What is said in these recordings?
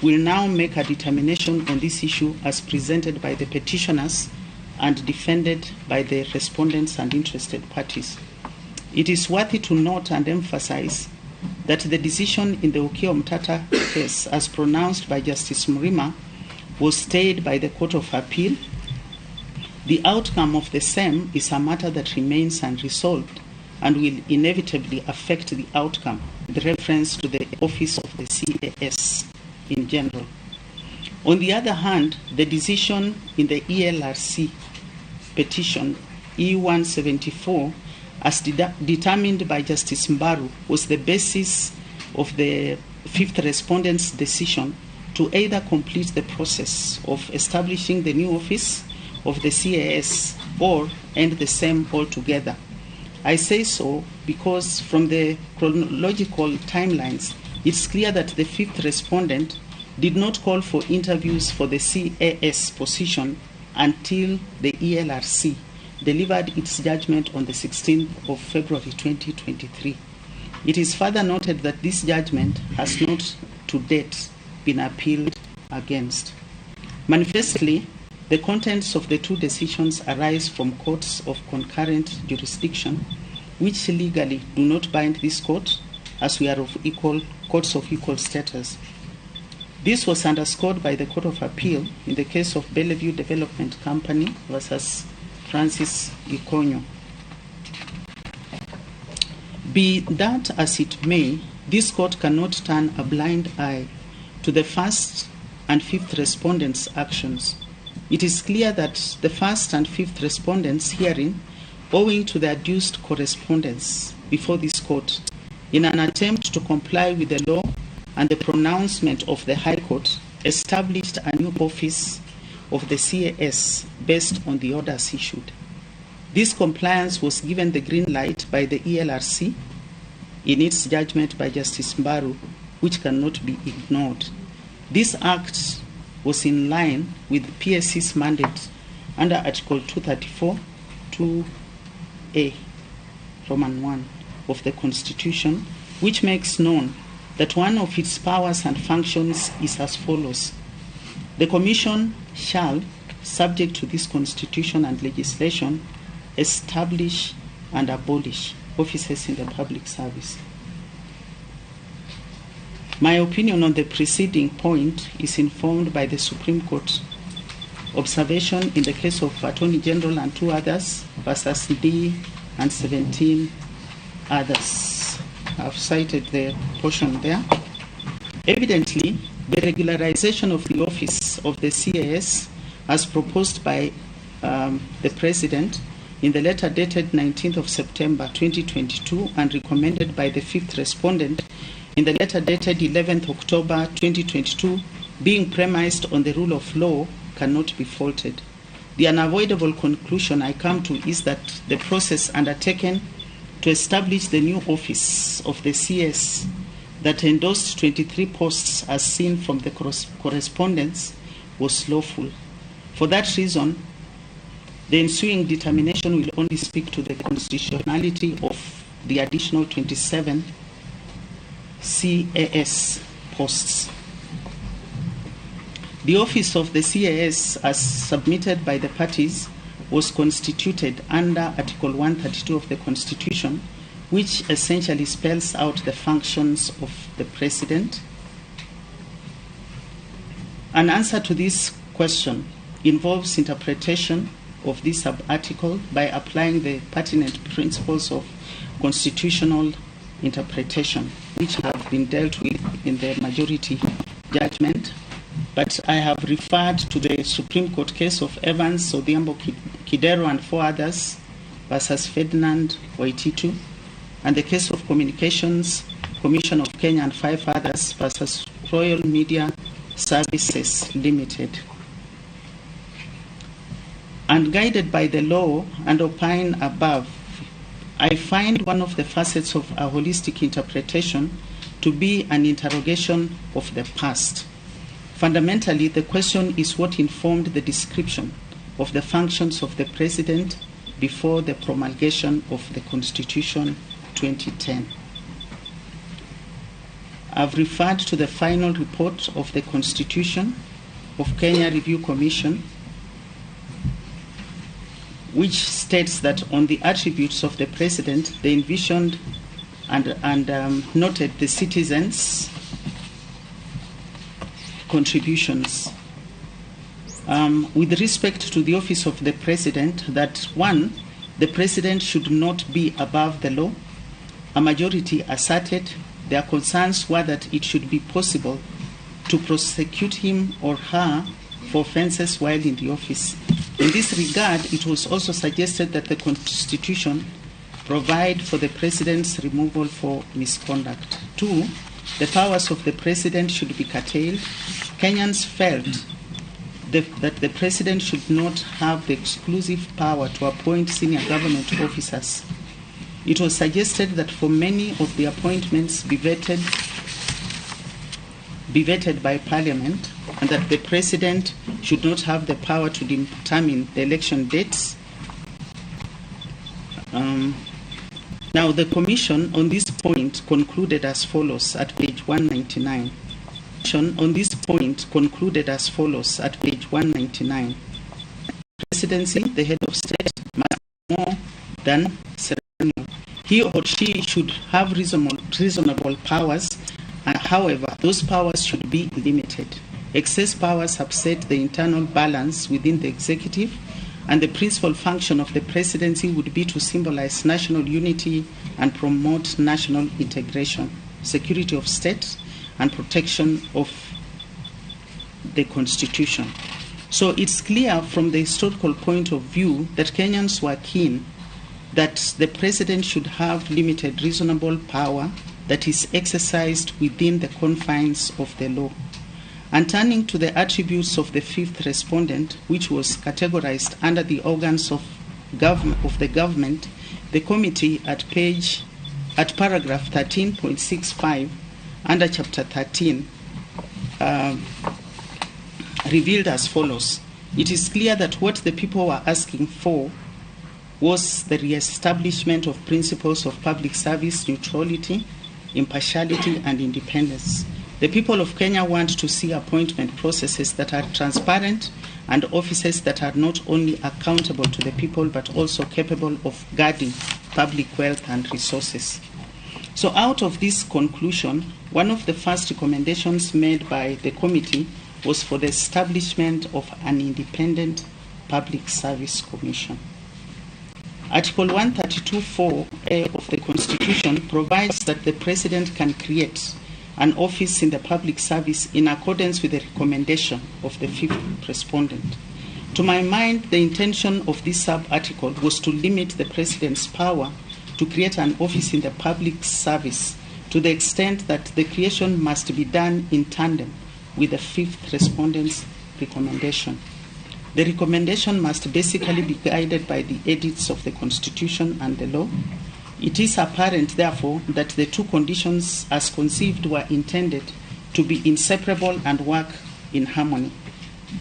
will now make a determination on this issue as presented by the petitioners and defended by the respondents and interested parties. It is worthy to note and emphasize that the decision in the Okiya Omtata case, as pronounced by Justice Mrima, was stayed by the Court of Appeal. The outcome of the same is a matter that remains unresolved and will inevitably affect the outcome with reference to the office of the CAS in general. On the other hand, the decision in the ELRC petition E174, as determined by Justice Mbaru, was the basis of the fifth respondent's decision to either complete the process of establishing the new office of the CAS or end the same altogether. I say so because from the chronological timelines, it's clear that the fifth respondent did not call for interviews for the CAS position until the ELRC delivered its judgment on the 16th of February 2023. It is further noted that this judgment has not to date been appealed against. Manifestly, the contents of the two decisions arise from courts of concurrent jurisdiction, which legally do not bind this court, as we are of courts of equal status. This was underscored by the Court of Appeal in the case of Bellevue Development Company versus Francis Ikonyo. Be that as it may, this court cannot turn a blind eye to the first and fifth respondents' actions. It is clear that the first and fifth respondents' hearing, owing to the adduced correspondence before this court, in an attempt to comply with the law and the pronouncement of the High Court, established a new office of the CAS based on the orders issued. This compliance was given the green light by the ELRC in its judgment by Justice Mbaru, which cannot be ignored. This act was in line with PSC's mandate under Article 234, 2A, Roman 1 of the Constitution, which makes known that one of its powers and functions is as follows. The Commission shall, subject to this Constitution and legislation, establish and abolish offices in the public service. My opinion on the preceding point is informed by the Supreme Court observation in the case of Attorney General and two others versus D and 17 others. I've cited the portion there. Evidently, the regularization of the office of the CAS as proposed by the President in the letter dated 19th of September 2022 and recommended by the fifth respondent in the letter dated 11th October 2022, being premised on the rule of law, cannot be faulted. The unavoidable conclusion I come to is that the process undertaken to establish the new office of the CS that endorsed 23 posts as seen from the correspondence was lawful. For that reason, the ensuing determination will only speak to the constitutionality of the additional 27 CAS posts. The office of the CAS, as submitted by the parties, was constituted under Article 132 of the Constitution, which essentially spells out the functions of the President. An answer to this question involves interpretation of this sub-article by applying the pertinent principles of constitutional interpretation, which have been dealt with in the majority judgment. But I have referred to the Supreme Court case of Evans, Odhiambo Kidero, and four others versus Ferdinand Waititu, and the case of Communications Commission of Kenya and five others versus Royal Media Services Limited. And guided by the law and opine above, I find one of the facets of a holistic interpretation to be an interrogation of the past. Fundamentally, the question is what informed the description of the functions of the President before the promulgation of the Constitution 2010. I've referred to the final report of the Constitution of Kenya Review Commission, which states that on the attributes of the President, they envisioned and noted the citizens' contributions. With respect to the office of the President, that one, the President should not be above the law. A majority asserted their concerns were that it should be possible to prosecute him or her for offences while in the office. In this regard, it was also suggested that the Constitution provide for the President's removal for misconduct. Two, the powers of the President should be curtailed. Kenyans felt that the President should not have the exclusive power to appoint senior government officers. It was suggested that for many of the appointments be vetted by Parliament, and that the President should not have the power to determine the election dates. Now, the Commission on this point concluded as follows at page 199. On this point concluded as follows at page 199. Presidency, the head of state, must be more than ceremonial. He or she should have reasonable powers. However, those powers should be limited. Excess powers upset the internal balance within the executive, and the principal function of the presidency would be to symbolize national unity and promote national integration, security of state, and protection of the Constitution. So it's clear from the historical point of view that Kenyans were keen that the President should have limited reasonable power that is exercised within the confines of the law. And turning to the attributes of the fifth respondent, which was categorized under the organs of the government, the committee at paragraph 13.65 under chapter 13 revealed as follows. It is clear that what the people were asking for was the re-establishment of principles of public service, neutrality, impartiality, and independence. The people of Kenya want to see appointment processes that are transparent and offices that are not only accountable to the people but also capable of guarding public wealth and resources. So out of this conclusion, one of the first recommendations made by the committee was for the establishment of an independent public service commission. Article 132(4)(a) of the Constitution provides that the President can create an office in the public service in accordance with the recommendation of the fifth respondent. To my mind, the intention of this sub-article was to limit the President's power to create an office in the public service to the extent that the creation must be done in tandem with the fifth respondent's recommendation. The recommendation must basically be guided by the edicts of the Constitution and the law. It is apparent, therefore, that the two conditions as conceived were intended to be inseparable and work in harmony.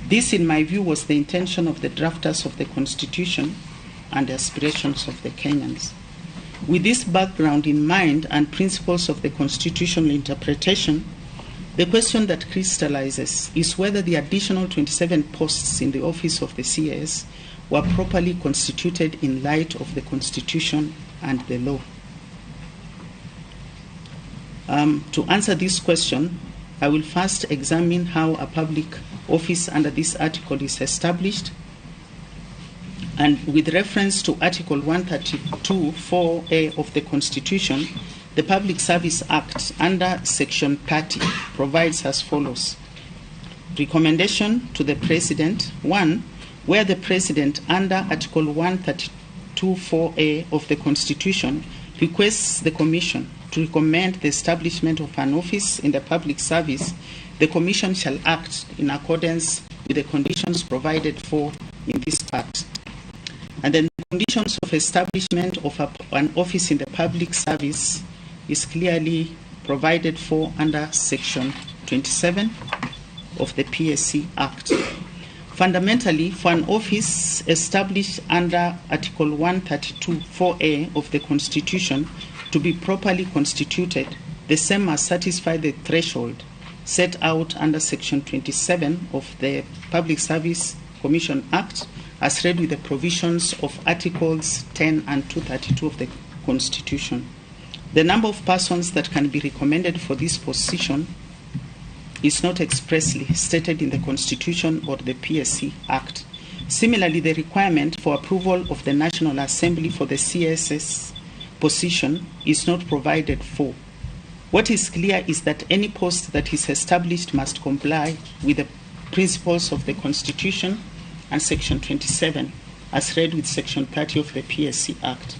This, in my view, was the intention of the drafters of the Constitution and the aspirations of the Kenyans. With this background in mind and principles of the constitutional interpretation, the question that crystallizes is whether the additional 27 posts in the office of the CS were properly constituted in light of the Constitution and the law. To answer this question, I will first examine how a public office under this article is established, and with reference to Article 132(4)(a) of the Constitution, the Public Service Act under Section 30 provides as follows. Recommendation to the President. 1. Where the President under Article 132(4)(a) of the Constitution requests the Commission to recommend the establishment of an office in the public service, the Commission shall act in accordance with the conditions provided for in this part. And then the conditions of establishment of an office in the public service is clearly provided for under Section 27 of the PSC Act. Fundamentally, for an office established under Article 132(4)(a) of the Constitution to be properly constituted, the same must satisfy the threshold set out under Section 27 of the Public Service Commission Act, as read with the provisions of Articles 10 and 232 of the Constitution. The number of persons that can be recommended for this position is not expressly stated in the Constitution or the PSC Act. Similarly, the requirement for approval of the National Assembly for the CSS position is not provided for. What is clear is that any post that is established must comply with the principles of the Constitution and Section 27, as read with Section 30 of the PSC Act.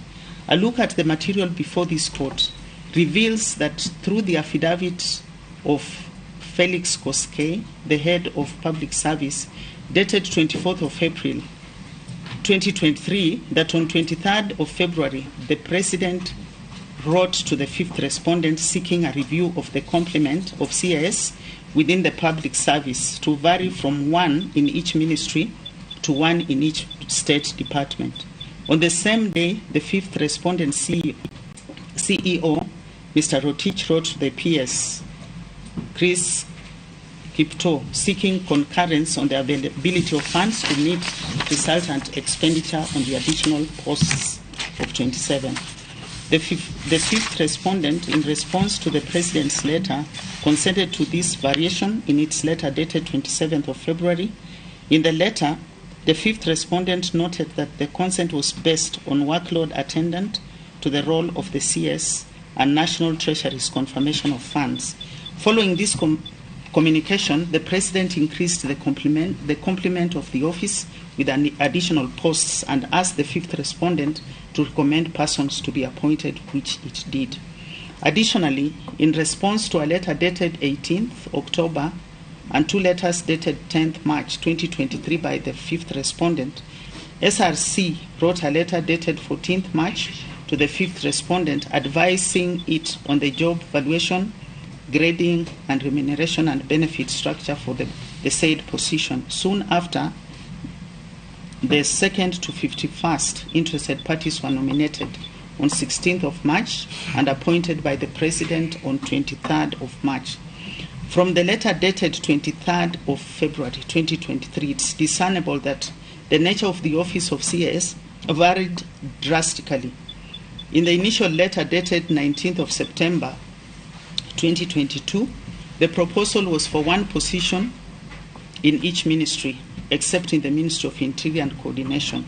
A look at the material before this court reveals that through the affidavit of Felix Koskei, the head of public service, dated 24th of April 2023, that on 23rd of February, the President wrote to the fifth respondent seeking a review of the complement of CIS within the public service to vary from 1 in each ministry to 1 in each state department. On the same day, the fifth respondent CEO, Mr. Rotich, wrote to the PS, Chris Kipto, seeking concurrence on the availability of funds to meet resultant expenditure on the additional posts of 27. The fifth respondent, in response to the President's letter, consented to this variation in its letter dated 27th of February. In the letter, the fifth respondent noted that the consent was based on workload attendant to the role of the CS and National Treasury's confirmation of funds. Following this communication, the President increased the complement of the office with an additional posts and asked the fifth respondent to recommend persons to be appointed, which it did. Additionally, in response to a letter dated 18th October and 2 letters dated 10th March 2023 by the fifth respondent, SRC wrote a letter dated 14th March to the fifth respondent advising it on the job valuation, grading, and remuneration and benefit structure for the said position. Soon after, the 2nd to 51st interested parties were nominated on 16th of March and appointed by the President on 23rd of March. From the letter dated 23rd of February 2023, it's discernible that the nature of the office of CS varied drastically. In the initial letter dated 19th of September 2022, the proposal was for 1 position in each ministry, except in the Ministry of Interior and Coordination.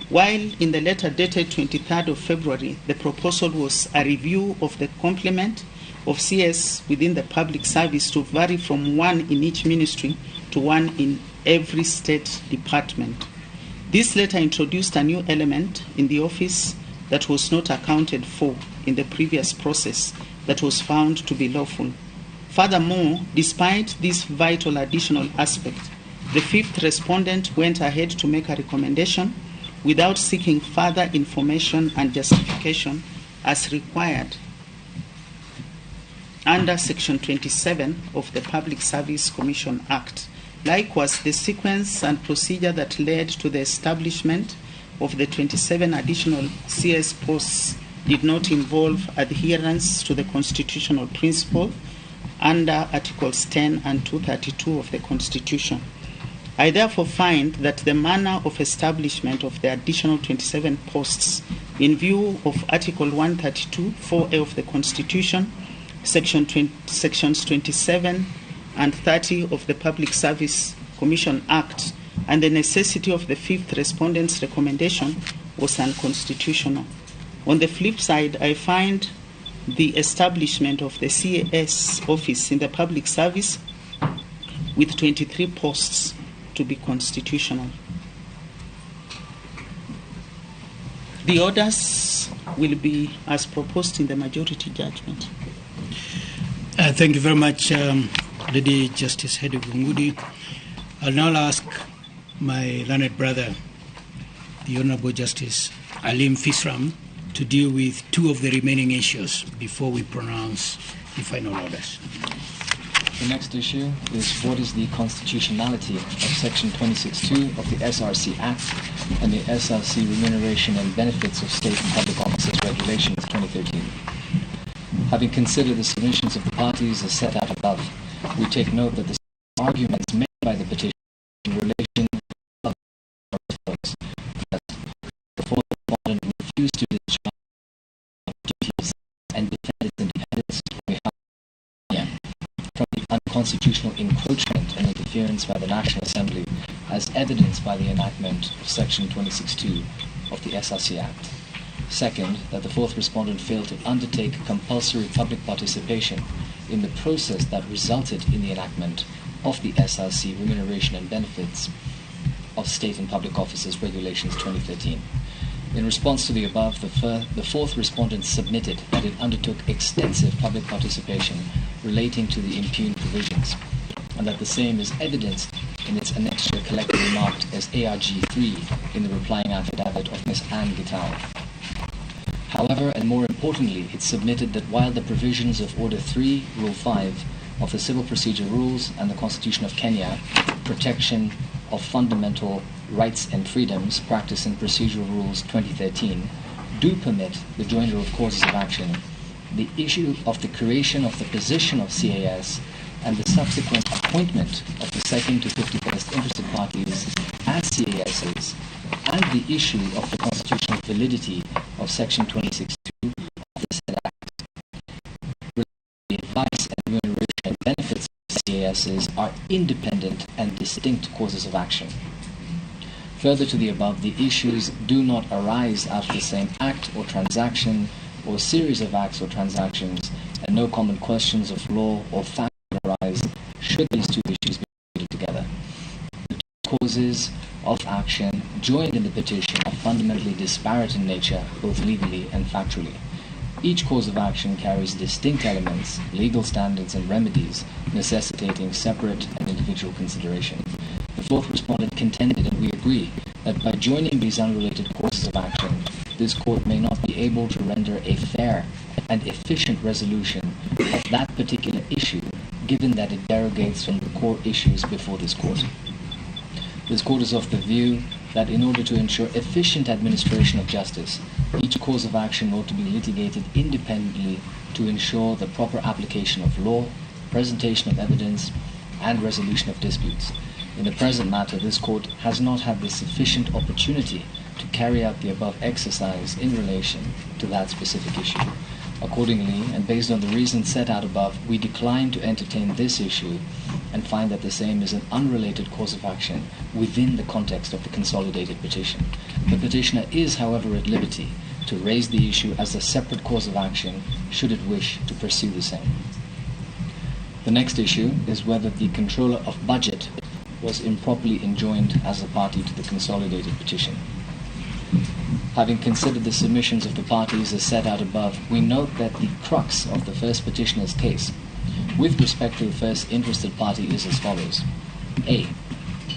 While in the letter dated 23rd of February, the proposal was a review of the complement of CS within the public service to vary from 1 in each ministry to 1 in every state department. This letter introduced a new element in the office that was not accounted for in the previous process that was found to be lawful. Furthermore, despite this vital additional aspect, the fifth respondent went ahead to make a recommendation without seeking further information and justification as required under Section 27 of the Public Service Commission Act. Likewise, the sequence and procedure that led to the establishment of the 27 additional CS posts did not involve adherence to the constitutional principle under Articles 10 and 232 of the Constitution. I therefore find that the manner of establishment of the additional 27 posts in view of Article 132, 4A of the Constitution, Sections 27 and 30 of the Public Service Commission Act, and the necessity of the fifth respondent's recommendation was unconstitutional. On the flip side, I find the establishment of the CAS office in the public service with 23 posts to be constitutional. The orders will be as proposed in the majority judgment. Thank you very much, Lady Justice Hedy Gungudi. I'll now ask my learned brother, the Honorable Justice Alim Fisram, to deal with 2 of the remaining issues before we pronounce the final orders. The next issue is what is the constitutionality of Section 26(2) of the SRC Act and the SRC Remuneration and Benefits of State and Public Officers Regulations 2013. Having considered the submissions of the parties as set out above, we take note that the arguments made by the petition in relation to that the fourth respondent refused to discharge duties and defend its independence from the unconstitutional encroachment and interference by the National Assembly as evidenced by the enactment of Section 26(2) of the SRC Act. Second, that the fourth respondent failed to undertake compulsory public participation in the process that resulted in the enactment of the SRC Remuneration and Benefits of State and Public Officers Regulations 2013. In response to the above, the fourth respondent submitted that it undertook extensive public participation relating to the impugned provisions, and that the same is evidenced in its annexure collectively marked as ARG3 in the replying affidavit of Ms. Anne Gitau. However, and more importantly, it submitted that while the provisions of Order 3, Rule 5 of the Civil Procedure Rules and the Constitution of Kenya, protection of fundamental rights and freedoms, Practice and Procedural Rules 2013, do permit the joinder of causes of action, the issue of the creation of the position of CAS and the subsequent appointment of the second to 51st interested parties as CASs, and the issue of the constitutional validity of Section 26(2) of the said Act, the advice and remuneration and benefits of CASs are independent and distinct causes of action. Further to the above, the issues do not arise out of the same act or transaction or series of acts or transactions, and no common questions of law or fact arise should these two issues be put together. The two causes of action joined in the petition are fundamentally disparate in nature, both legally and factually. Each cause of action carries distinct elements, legal standards and remedies, necessitating separate and individual consideration. The fourth respondent contended, and we agree, that by joining these unrelated causes of action, this court may not be able to render a fair and efficient resolution of that particular issue, given that it derogates from the core issues before this court. This court is of the view that in order to ensure efficient administration of justice, each cause of action ought to be litigated independently to ensure the proper application of law, presentation of evidence, and resolution of disputes. In the present matter, this court has not had the sufficient opportunity to carry out the above exercise in relation to that specific issue. Accordingly, and based on the reasons set out above, we decline to entertain this issue and find that the same is an unrelated cause of action within the context of the consolidated petition. The petitioner is, however, at liberty to raise the issue as a separate cause of action should it wish to pursue the same. The next issue is whether the controller of budget was improperly enjoined as a party to the consolidated petition. Having considered the submissions of the parties as set out above, we note that the crux of the first petitioner's case with respect to the first interested party is as follows. A.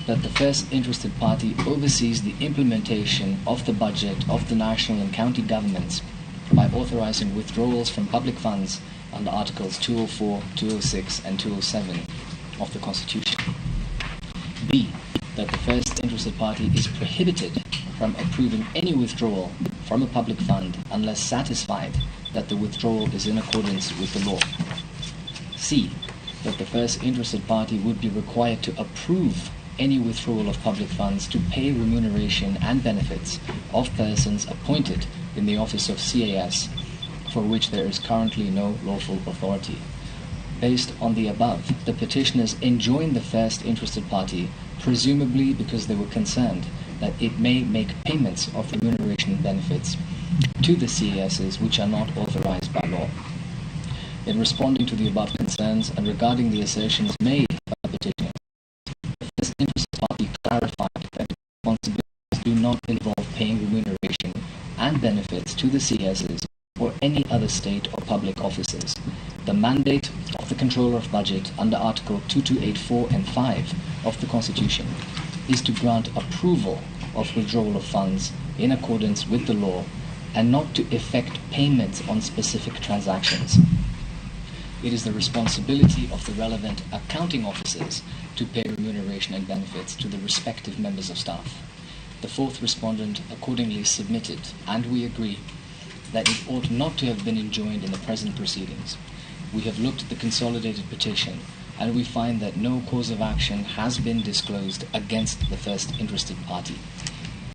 That the first interested party oversees the implementation of the budget of the national and county governments by authorizing withdrawals from public funds under Articles 204, 206 and 207 of the Constitution. B. That the first interested party is prohibited from approving any withdrawal from a public fund unless satisfied that the withdrawal is in accordance with the law. C. That the first interested party would be required to approve any withdrawal of public funds to pay remuneration and benefits of persons appointed in the office of CAS for which there is currently no lawful authority. Based on the above, the petitioners enjoined the first interested party, presumably because they were concerned that it may make payments of remuneration and benefits to the CASs which are not authorized by law. In responding to the above concerns and regarding the assertions made by the petitioners, the first interested party clarified that responsibilities do not involve paying remuneration and benefits to the CASs or any other state or public officers. The mandate of the Controller of Budget under Article 2284 and 5 of the Constitution is to grant approval of withdrawal of funds in accordance with the law and not to effect payments on specific transactions. It is the responsibility of the relevant accounting officers to pay remuneration and benefits to the respective members of staff. The fourth respondent accordingly submitted, and we agree, that it ought not to have been enjoined in the present proceedings. We have looked at the consolidated petition, and we find that no cause of action has been disclosed against the first interested party.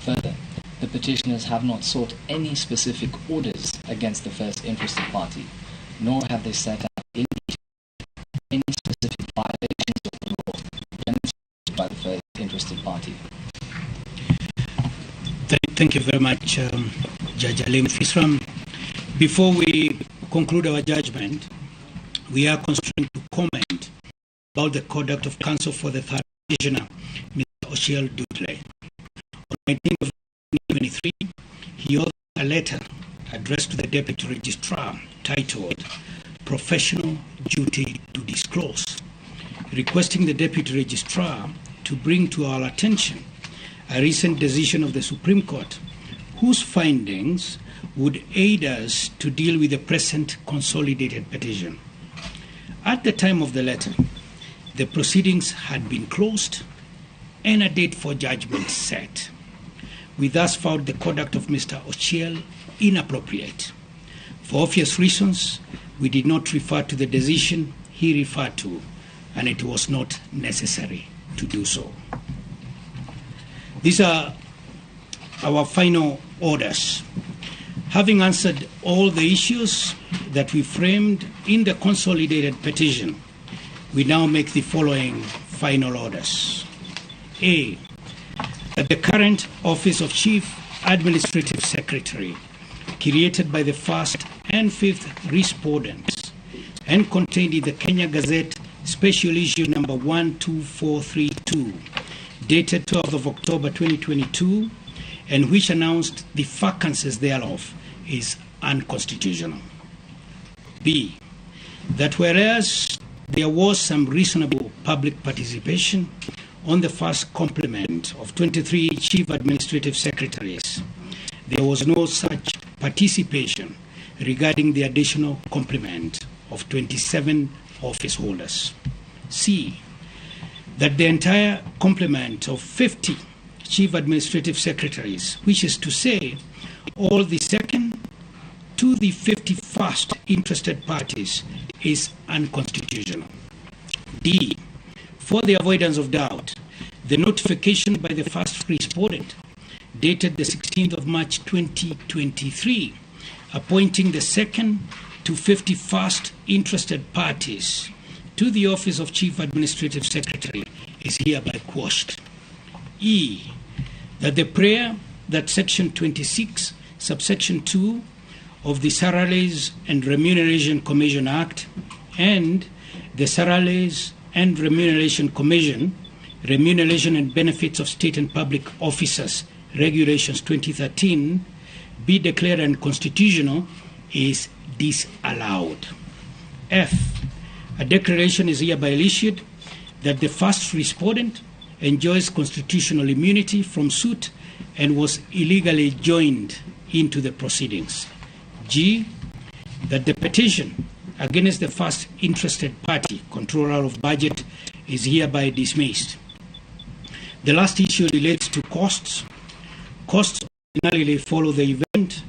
Further, the petitioners have not sought any specific orders against the first interested party, nor have they set out any specific violations of the law demonstrated by the first interested party. Thank you very much, Judge Alim Fisram. Before we conclude our judgment, we are constrained to comment about the conduct of counsel for the third petitioner, Mr. Ochiel Dudley. On 19th of 2023, he authored a letter addressed to the Deputy Registrar titled Professional Duty to Disclose, requesting the Deputy Registrar to bring to our attention a recent decision of the Supreme Court whose findings would aid us to deal with the present consolidated petition. At the time of the letter, the proceedings had been closed and a date for judgment set. We thus found the conduct of Mr. Ochiel inappropriate. For obvious reasons, we did not refer to the decision he referred to, and it was not necessary to do so. These are our final orders. Having answered all the issues that we framed in the consolidated petition, we now make the following final orders. A, that the current Office of Chief Administrative Secretary, created by the first and fifth respondents and contained in the Kenya Gazette Special Issue number 12432, dated 12th of October 2022, and which announced the vacancies thereof, is unconstitutional. B, that whereas there was some reasonable public participation on the first complement of 23 Chief Administrative Secretaries, there was no such participation regarding the additional complement of 27 office holders. C, that the entire complement of 50 Chief Administrative Secretaries, which is to say all the second to the 51st interested parties, is unconstitutional. D, for the avoidance of doubt, the notification by the first respondent dated the 16th of March 2023, appointing the second to 51st interested parties to the office of Chief Administrative Secretary is hereby quashed. E, that the prayer that Section 26, subsection 2 of the Salaries and Remuneration Commission Act and the Salaries and Remuneration Commission, Remuneration and Benefits of State and Public Officers, Regulations 2013, be declared unconstitutional is disallowed. F, a declaration is hereby issued that the first respondent enjoys constitutional immunity from suit and was illegally joined into the proceedings. G, that the petition against the first interested party, controller of budget, is hereby dismissed. The last issue relates to costs. Costs ordinarily follow the event,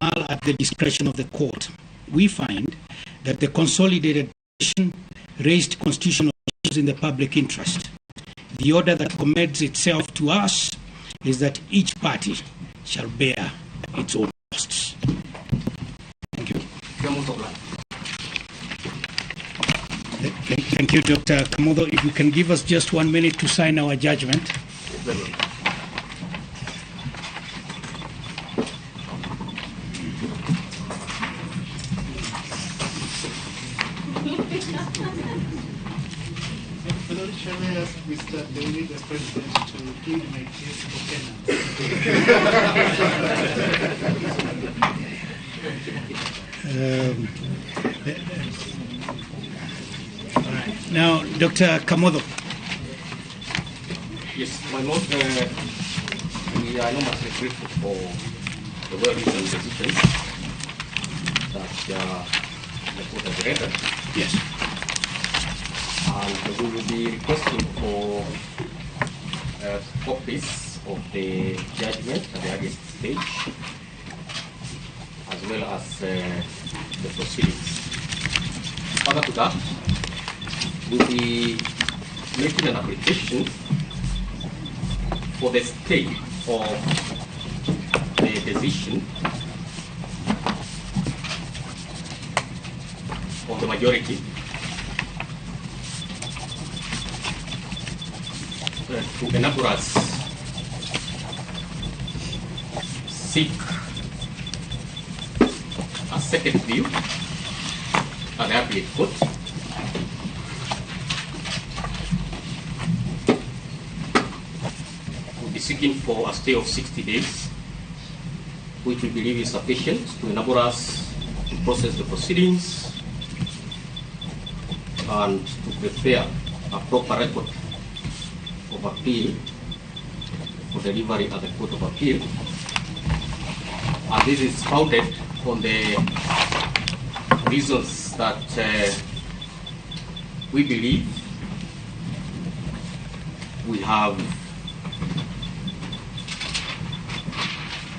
all at the discretion of the court. We find that the consolidated petition raised constitutional issues in the public interest. The order that commends itself to us is that each party shall bear its own costs. Thank you. Thank you, Dr. Kamodo. If you can give us just 1 minute to sign our judgment. Shall I ask Mr. David, the President, to plead my case for All right. Now, Dr. Kamodo. Yes, my lord, we are enormously grateful for the well-written decision that the court has rendered. Yes. And we will be requesting for copies of the judgment at the highest stage, as well as the proceedings. Further to that, we'll be making an application for the stay of the decision of the majority to enable us seek a second view at the appellate court we'll be seeking for a stay of 60 days, which we believe is sufficient to enable us to process the proceedings and to prepare a proper record of appeal for delivery at the Court of Appeal. And this is founded on the reasons that we believe we have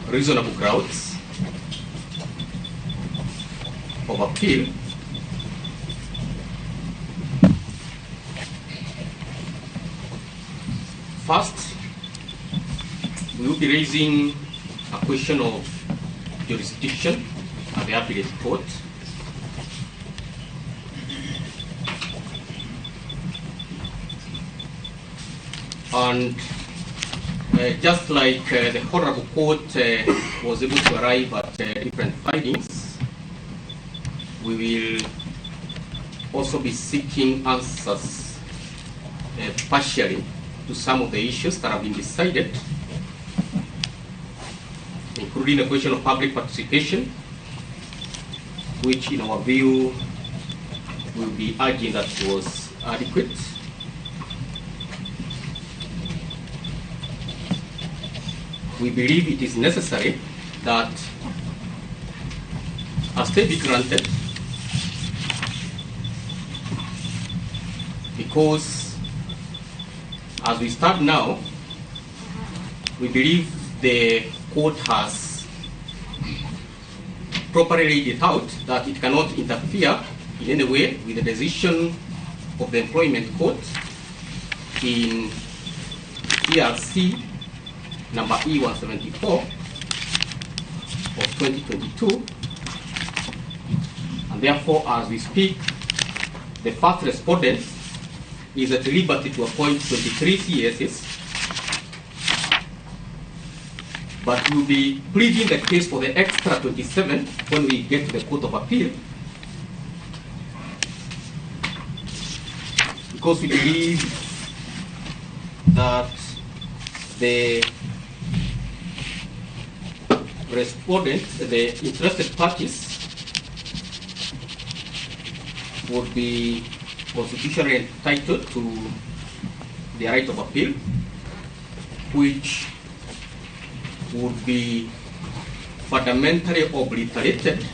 reasonable grounds of appeal First, we will be raising a question of jurisdiction at the appellate court. And just like the Honorable Court was able to arrive at different findings, we will also be seeking answers partially to some of the issues that have been decided, including the question of public participation, which in our view will be arguing that it was adequate. We believe it is necessary that a stay be granted because as we start now, we believe the court has properly laid it out that it cannot interfere in any way with the decision of the employment court in ERC number E174 of 2022. And therefore, as we speak, the first respondent is at liberty to appoint 23 CSs, but we'll be pleading the case for the extra 27 when we get to the Court of Appeal, because we believe that the respondent, the interested parties, would be constitutionally entitled to the right of appeal, which would be fundamentally obliterated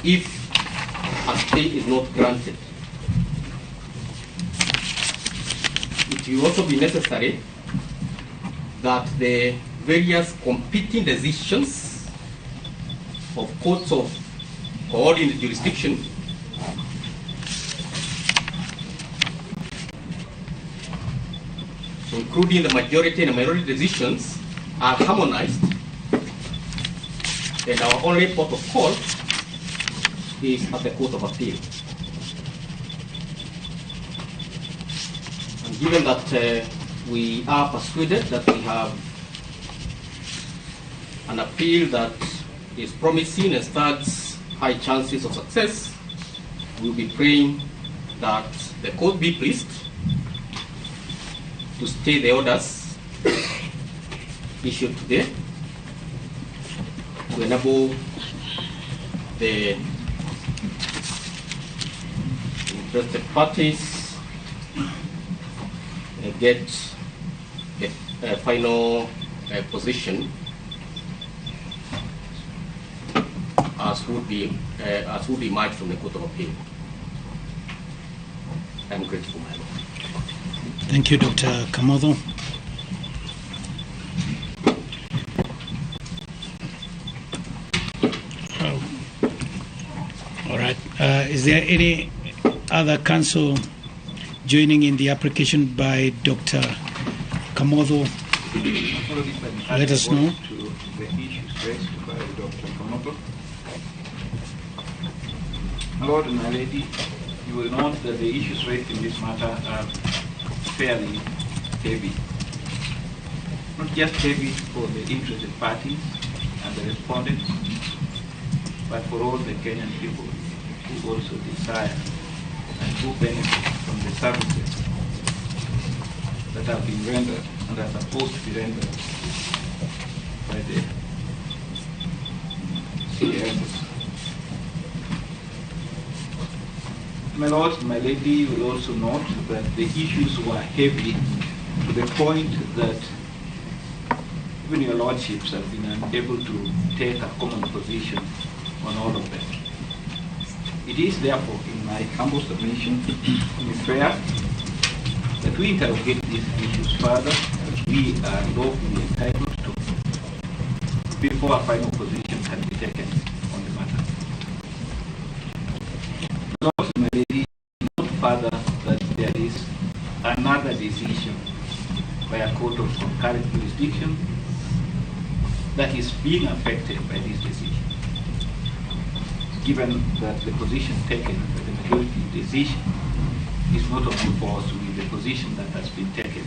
if a stay is not granted. It will also be necessary that the various competing decisions of courts of coordinate jurisdiction including the majority and minority decisions, are harmonized, and our only port of call is at the Court of Appeal. And given that we are persuaded that we have an appeal that is promising and stands high chances of success, we'll be praying that the court be pleased to stay the orders issued today to enable the interested parties get a final position as would emerge from the Court of Appeal. I'm grateful, my Lord. Thank you, Dr. Kamotho. Is there any other counsel joining in the application by Dr. Kamodo? Let us know. To the issues raised by Dr. Kamodo. My Lord and my Lady, you will note that the issues raised in this matter are fairly heavy. Not just heavy for the interested parties and the respondents, but for all the Kenyan people who also desire and who benefit from the services that have been rendered and are supposed to be rendered by the CAS. My Lord, my Lady, you will also note that the issues were heavy to the point that even your lordships have been unable to take a common position on all of them. It is therefore, in my humble submission, only fair that we interrogate these issues further, as we are lawfully entitled to, before a final position can be taken on the matter. Lord, my Lady, note further that there is another decision by a court of concurrent jurisdiction that is being affected by this decision, given that the position taken by the majority decision is not on force with the position that has been taken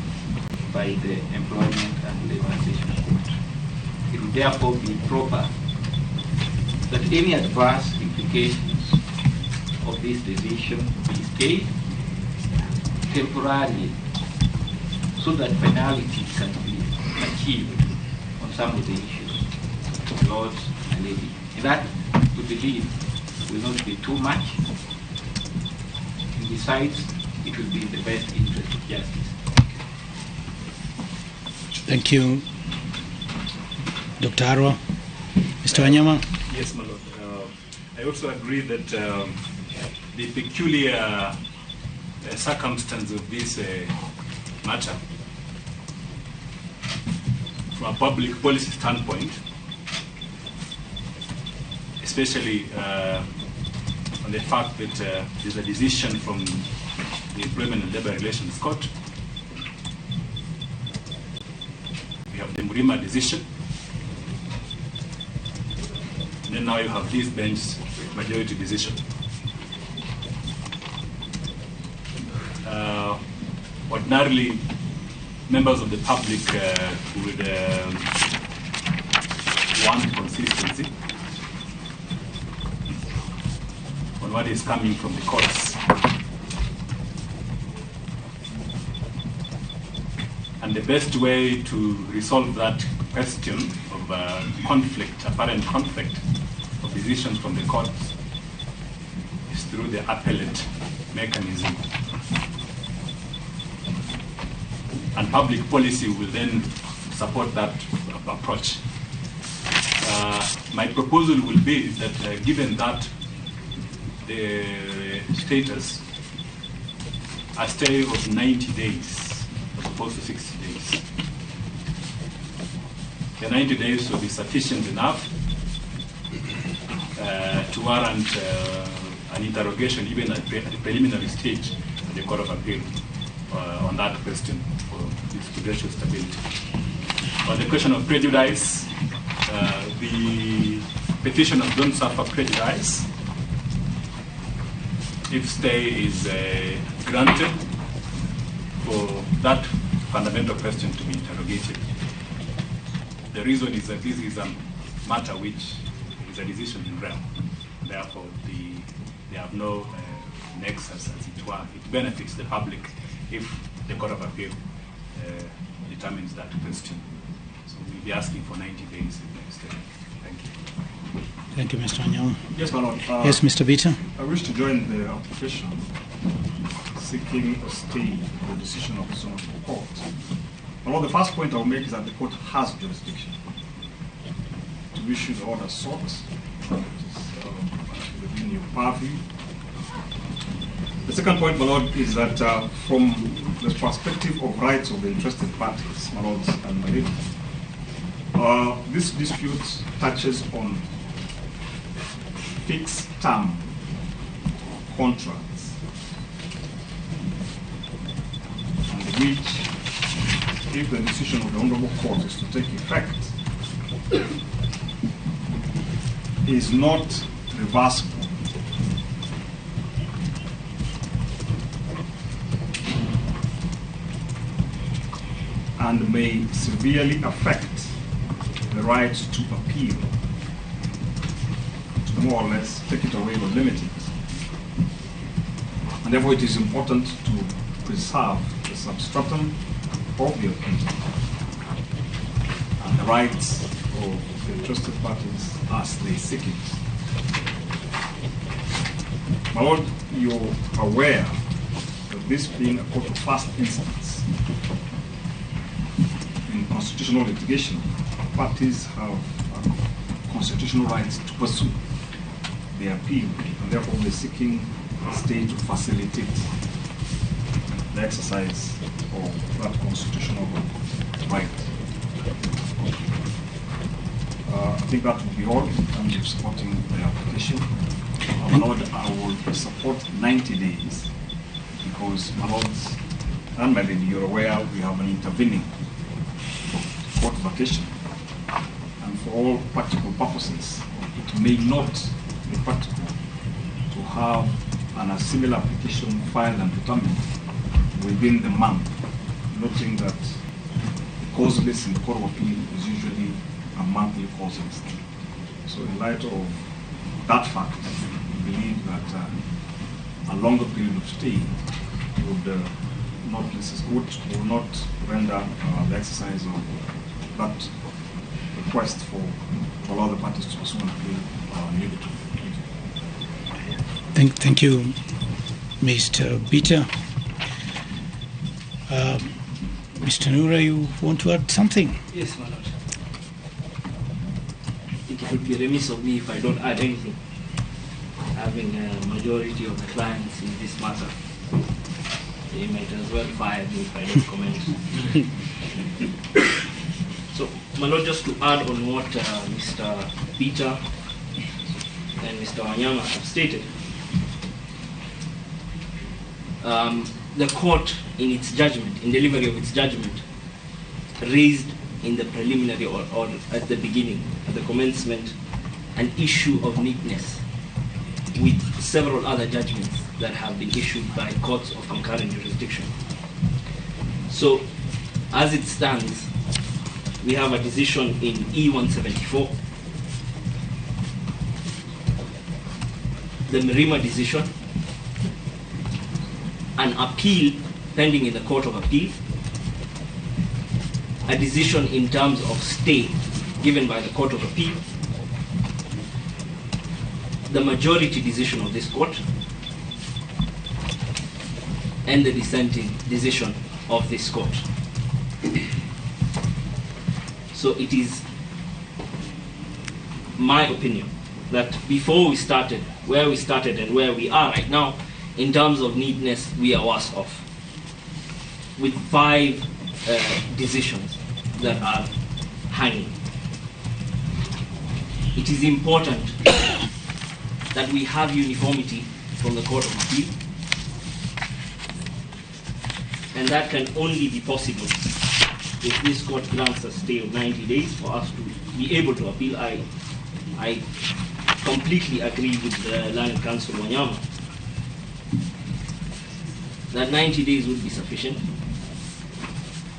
by the Employment and Liberalization Court. It would therefore be proper that any adverse implications of this decision be stayed temporarily so that finality can be achieved on some of the issues. Lord and Lady, and that we believe will not be too much, and besides, it will be in the best interest of justice. Thank you, Dr. Arwa. Mr. Wanyama? Yes, my Lord. I also agree that the peculiar circumstance of this matter, from a public policy standpoint, especially on the fact that there's a decision from the Employment and Labor Relations Court. We have the Murima decision. And then now you have this bench majority decision. Ordinarily, members of the public would want consistency on what is coming from the courts. And the best way to resolve that question of apparent conflict of decisions from the courts is through the appellate mechanism. And public policy will then support that approach. My proposal will be that given that the status, a stay of 90 days as opposed to 60 days. The 90 days will be sufficient enough to warrant an interrogation even at the preliminary stage of the Court of Appeal on that question for its judicial stability. On the question of prejudice, the petitioners don't suffer prejudice if stay is granted for that fundamental question to be interrogated. The reason is that this is a matter which is a decision in realm. Therefore, they have no nexus, as it were. It benefits the public if the Court of Appeal determines that question. So we'll be asking for 90 days instead. Thank you. Thank you, Mr. Wanyama. Yes, my Lord. Yes, Mr. Bita. I wish to join the application seeking a stay of the decision of the Zonal Court. My Lord, the first point I will make is that the court has jurisdiction to issue the order sought, which is within your purview. The second point, my Lord, is that from the perspective of rights of the interested parties, my Lords and my Lady, this dispute touches on fixed term contracts, and which, if the decision of the Honorable Court is to take effect, is not reversible, and may severely affect the right to appeal, to more or less take it away or limit it. And therefore it is important to preserve the substratum of the appeal and the rights of the interested parties as they seek it. My Lord, you're aware that this being a court of first instance, in constitutional litigation, parties have constitutional rights to pursue the appeal, and therefore we're seeking a stay to facilitate the exercise of that constitutional right. I think that would be all in terms of supporting the application. My Lord, I will support 90 days because, my lords and my lady, you're aware we have an intervening court vacation. And for all practical purposes, it may not be practical to have a similar application filed and determined within the month, noting that the cause list in the Court of Appeal is usually a monthly cause list. So in light of that fact, we believe that a longer period of stay would not render the exercise of that request for to allow the parties to pursue an appeal needed. Thank you, Mr. Bita. Mr. Noora, you want to add something? Yes, my lord. It would be remiss of me if I don't add anything, having a majority of the clients in this matter. They might as well fire me if I don't comment. So, my lord, just to add on what Mr. Bita and Mr. Wanyama have stated, the court, in its judgment, in delivery of its judgment, raised in the preliminary or at the beginning, at the commencement, an issue of neatness with several other judgments that have been issued by courts of concurrent jurisdiction. So, as it stands, we have a decision in E174, the Merima decision, an appeal pending in the Court of Appeal, a decision in terms of stay given by the Court of Appeal, the majority decision of this court, and the dissenting decision of this court. So it is my opinion that before we started, where we started and where we are right now, in terms of neatness, we are worse off, with 5 decisions that are hanging. It is important that we have uniformity from the Court of Appeal, and that can only be possible if this court grants a stay of 90 days for us to be able to appeal. I completely agree with the Land Council Wanyama that 90 days would be sufficient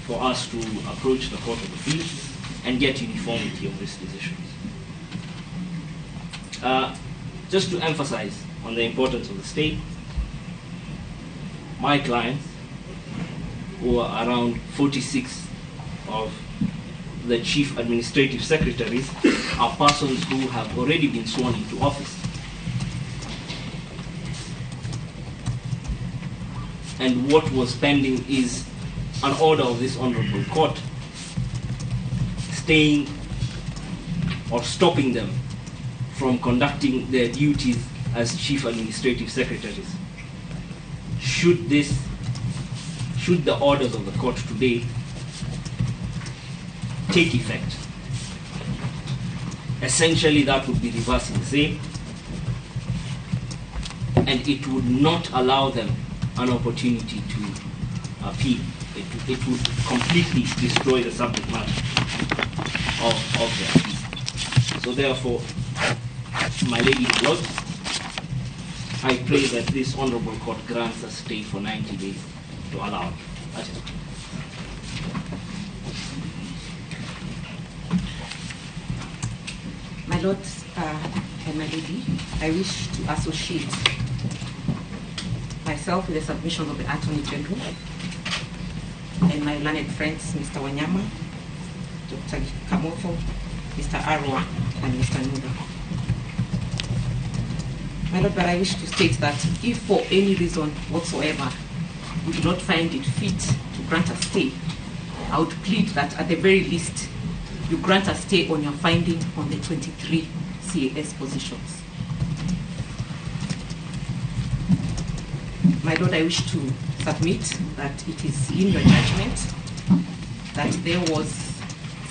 for us to approach the Court of Appeal and get uniformity of these decisions. Just to emphasize on the importance of the stay, my clients, who are around 46 of the chief administrative secretaries, are persons who have already been sworn into office. And what was pending is an order of this honorable court staying or stopping them from conducting their duties as chief administrative secretaries. Should the orders of the court today take effect, essentially that would be reversing the same, and it would not allow them an opportunity to appeal. It would completely destroy the subject matter of their appeal. So therefore, my lady and lord, I pray that this honorable court grants a stay for 90 days to allow it. That is. My lord and my lady, I wish to associate myself with the submission of the Attorney General and my learned friends, Mr. Wanyama, Dr. Kamotho, Mr. Arwa, and Mr. Nuda. My lord, but I wish to state that if for any reason whatsoever we do not find it fit to grant a stay, I would plead that at the very least you grant a stay on your finding on the 23 CAS positions. My lord, I wish to submit that it is in your judgment that there was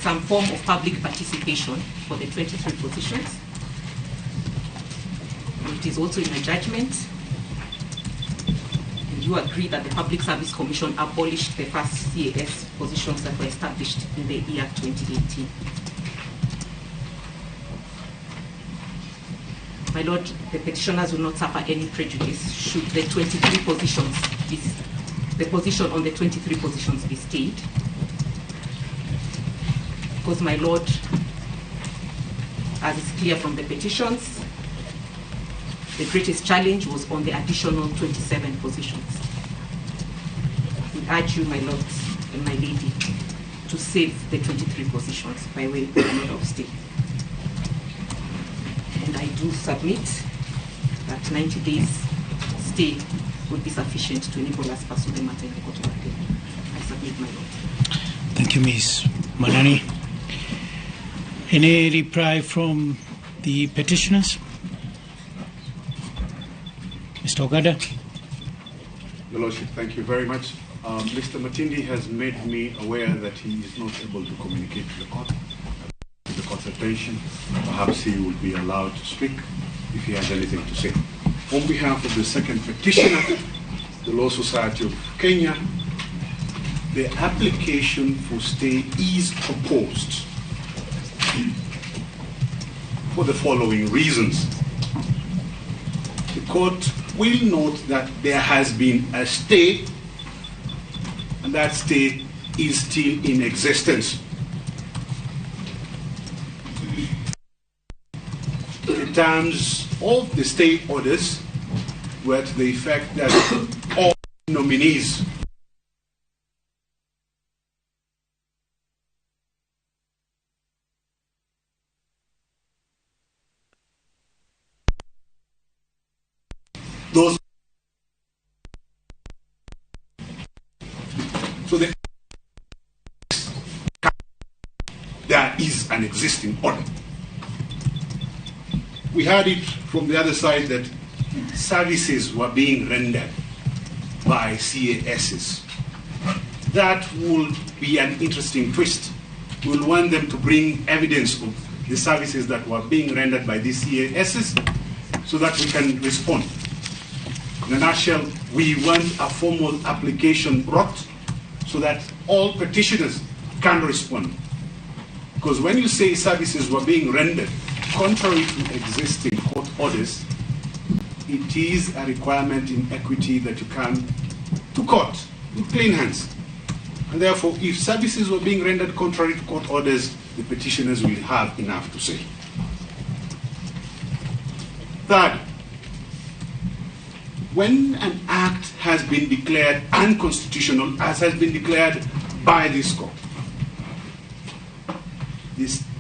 some form of public participation for the 23 positions. It is also in your judgment, and you agree that the Public Service Commission abolished the first CAS positions that were established in the year 2018. My lord, the petitioners will not suffer any prejudice should the 23 positions be, the position on the 23 positions be stayed. Because, my lord, as is clear from the petitions, the greatest challenge was on the additional 27 positions. We urge you, my lords and my lady, to save the 23 positions by way of an order of stay. And I do submit that 90 days stay would be sufficient to enable us to pursue the matter in the Court of Appeal. I submit, my lord. Thank you, Ms. Manani. Any reply from the petitioners? Mr. Ogada. Your Lordship, thank you very much. Mr. Matindi has made me aware that he is not able to communicate to the court. The court's attention, perhaps he will be allowed to speak if he has anything to say. On behalf of the second petitioner, the Law Society of Kenya, the application for stay is proposed for the following reasons. The court will note that there has been a stay, and that stay is still in existence. The terms of the stay orders were to the effect that all nominees those so there is an existing order. We heard it from the other side that services were being rendered by CASs. That will be an interesting twist. We'll want them to bring evidence of the services that were being rendered by these CASs so that we can respond. In a nutshell, we want a formal application brought so that all petitioners can respond. Because when you say services were being rendered contrary to existing court orders, it is a requirement in equity that you come to court with clean hands. And therefore, if services were being rendered contrary to court orders, the petitioners will have enough to say. Third, when an act has been declared unconstitutional, as has been declared by this court,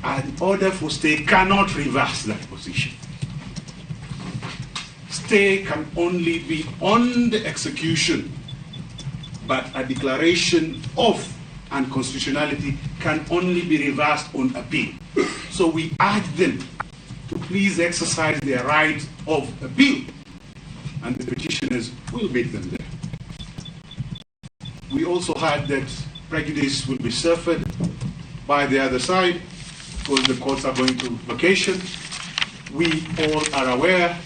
an order for stay cannot reverse that position. Stay can only be on the execution, but a declaration of unconstitutionality can only be reversed on appeal. So we urge them to please exercise their right of appeal, and the petitioners will meet them there. We also heard that prejudice will be suffered by the other side because the courts are going to vacation. We all are aware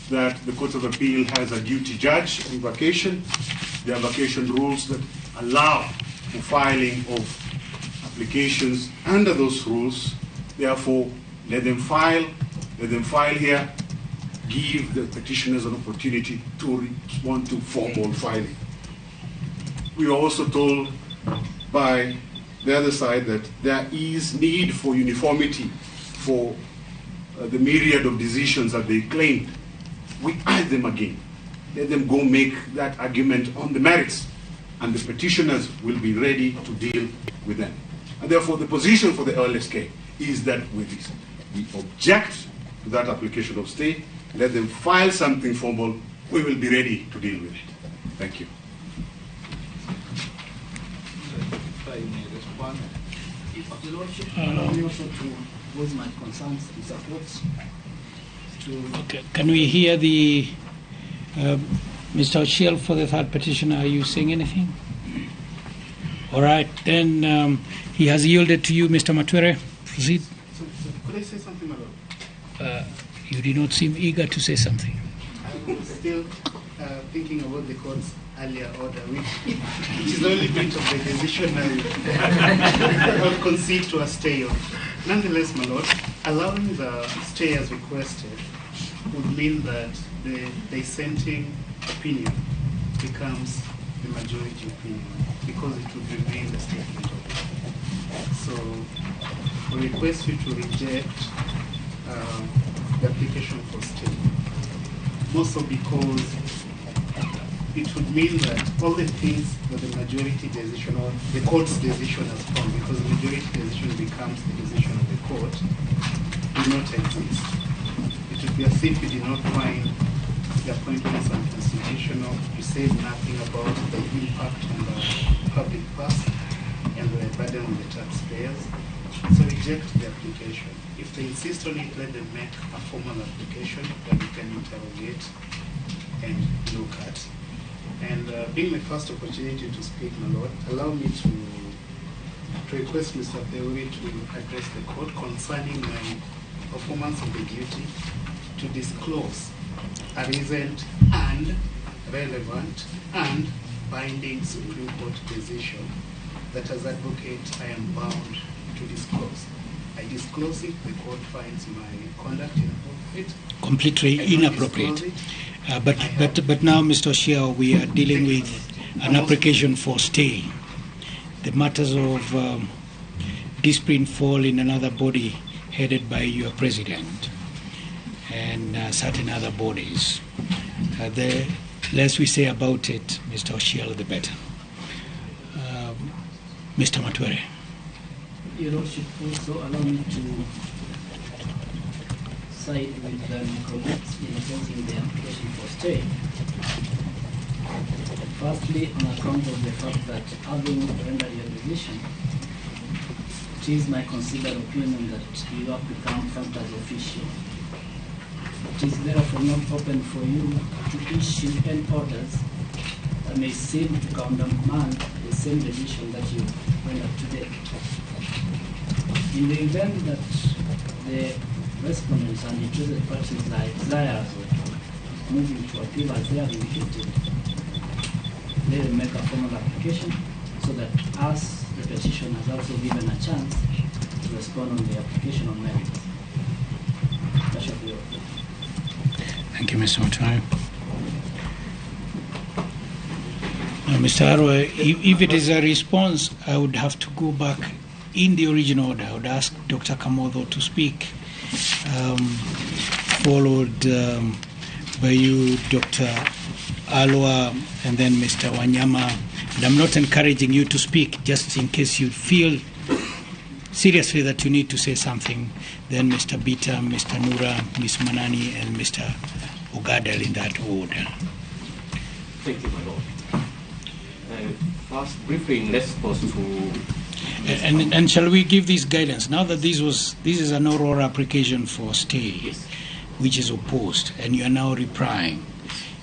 that the Court of Appeal has a duty judge on vacation. There are vacation rules that allow for filing of applications under those rules. Therefore, let them file here, give the petitioners an opportunity to respond to formal filing. We are also told by the other side that there is need for uniformity for the myriad of decisions that they claimed. We urge them again. Let them go make that argument on the merits, and the petitioners will be ready to deal with them. And therefore, the position for the LSK is that we object to that application of stay. Let them file something formal. We will be ready to deal with it. Thank you. If I may respond. If Your Lordship allow me also to voice my concerns and supports to... Okay. Can we hear the Mr. O'Shea for the third petitioner? Are you saying anything? All right, then he has yielded to you, Mr. Matwere. Proceed. So could I say something, my Lord? You did not seem eager to say something. I was still thinking about the court's earlier order, which is the only bit of the decision I will concede to a stay on. Nonetheless, my Lord, allowing the stay as requested would mean that the dissenting opinion becomes the majority opinion, because it would remain the statement of law. So we request you to reject the application for stay. Also because it would mean that all the things that the majority decision or the court's decision has found, because the majority decision becomes the decision of the court, do not exist. It would be as if we did not find the appointments unconstitutional. We say nothing about the impact on the public purse and the burden on the taxpayers. So reject the application. If they insist on it, let them make a formal application that we can interrogate and look at. And being my first opportunity to speak, my Lord, allow me to request Mr. Theory to address the court concerning my performance of the duty to disclose a recent and relevant and binding Supreme Court decision that as advocate I am bound to disclose. I disclose it, the court finds my conduct inappropriate. Completely inappropriate. But now, Mr. O'Shea, we are dealing with an application for stay. The matters of discipline fall in another body headed by your president and certain other bodies. The less we say about it, Mr. O'Shea, the better. Mr. Matwere. Your Lordship also allow me to side with the colleagues in opposing the application for stay. Firstly, on account of the fact that having rendered your decision, it is my considered opinion that you have become factors official. It is therefore not open for you to issue any orders that may seem to countermand the same decision that you rendered today. In the event that the respondents and interested parties like desires of moving to appeal as they have indicated, they will make a formal application so that us, the petitioner, has also given a chance to respond on the application on merits. That shall be all. Thank you, Mr. Matwere. Mr. Arrow, if it is a response, I would have to go back in the original order. I would ask Dr. Kamodho to speak, followed by you, Dr. Alwa, and then Mr. Wanyama. And I'm not encouraging you to speak, just in case you feel seriously that you need to say something. Then Mr. Bita, Mr. Nura, Ms. Manani, and Mr. Ogadel in that order. Thank you, my Lord. First, briefly in response to... And shall we give this guidance? Now that this is an oral application for stay, yes, which is opposed, and you are now replying,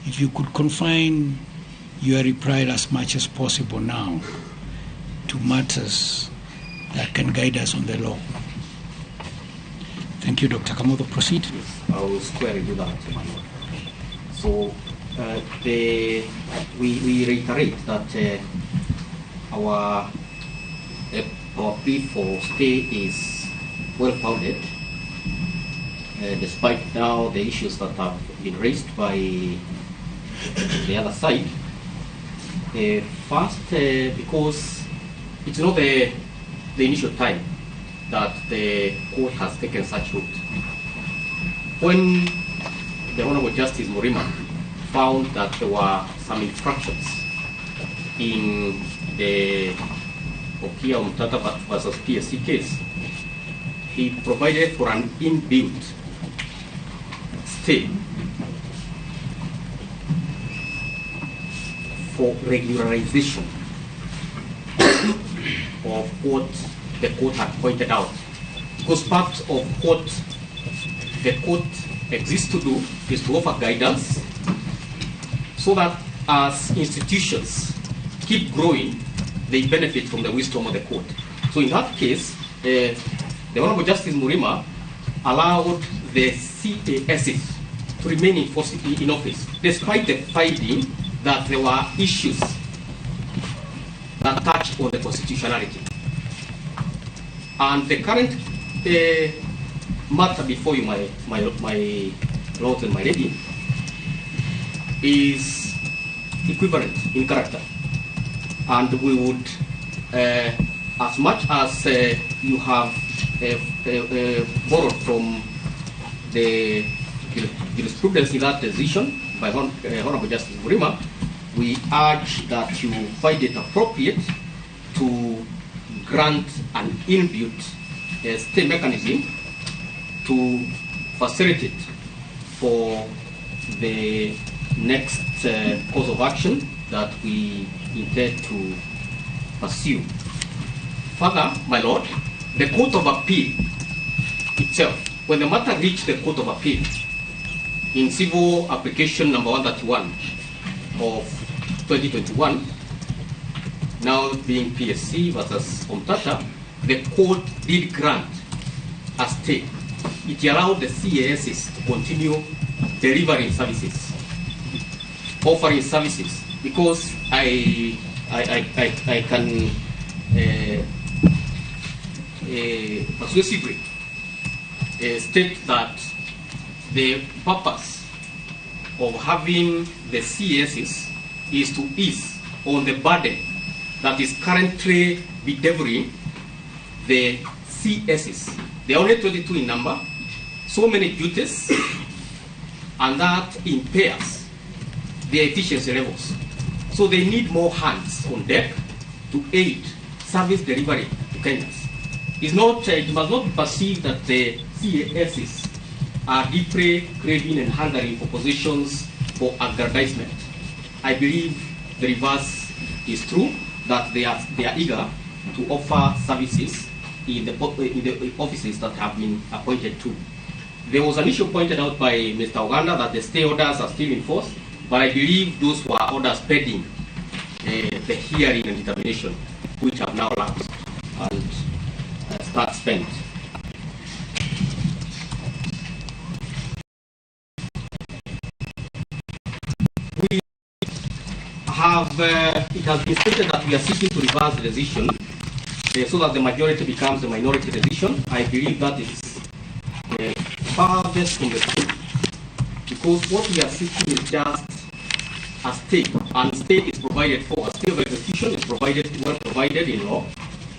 if you could confine your reply as much as possible now to matters that can guide us on the law. Thank you, Dr. Kamodho. Proceed. Yes, I will squarely do that, my Lord. So we reiterate that our plea for stay is well-founded, despite now the issues that have been raised by the other side. First, because it's not the initial time that the court has taken such route. When the Honorable Justice Murima found that there were some infractions in the Okia Umtata versus PSC case, he provided for an inbuilt stay for regularization of what the court had pointed out. Because part of what the court exists to do is to offer guidance so that as institutions keep growing, they benefit from the wisdom of the court. So in that case, the Honorable Justice Murima allowed the CASs to remain in office, despite the finding that there were issues that touched on the constitutionality. And the current matter before you, my lord and my lady, is equivalent in character. And we would, as much as you have borrowed from the jurisprudence in that decision by Honorable Justice Murima, we urge that you find it appropriate to grant an inbuilt stay mechanism to facilitate for the next course of action that we intend to pursue. Further, my lord, the Court of Appeal itself, when the matter reached the Court of Appeal in civil application number 131 of 2021, now being PSC versus Omtata, the court did grant a stay. It allowed the CASs to continue delivering services, offering services, because I can persuasively state that the purpose of having the CASs is to ease on the burden that is currently bedeviling the CSs. They are only 22 in number, so many duties, and that impairs their efficiency levels. So they need more hands on deck to aid service delivery to Kenyans. It must not be perceived that the CASs are deeply craving and hungering for positions for aggrandizement. I believe the reverse is true, that they are eager to offer services in the offices that have been appointed to. There was an issue pointed out by Mr. Oganda that the stay orders are still in force, but I believe those were orders pending the hearing and determination, which have now lapsed and start spent. We have, it has been stated that we are seeking to reverse the decision so that the majority becomes the minority decision. I believe that is farthest from the truth, because what we are seeking is just a stay, and stay is provided for. A stay of execution is provided in law,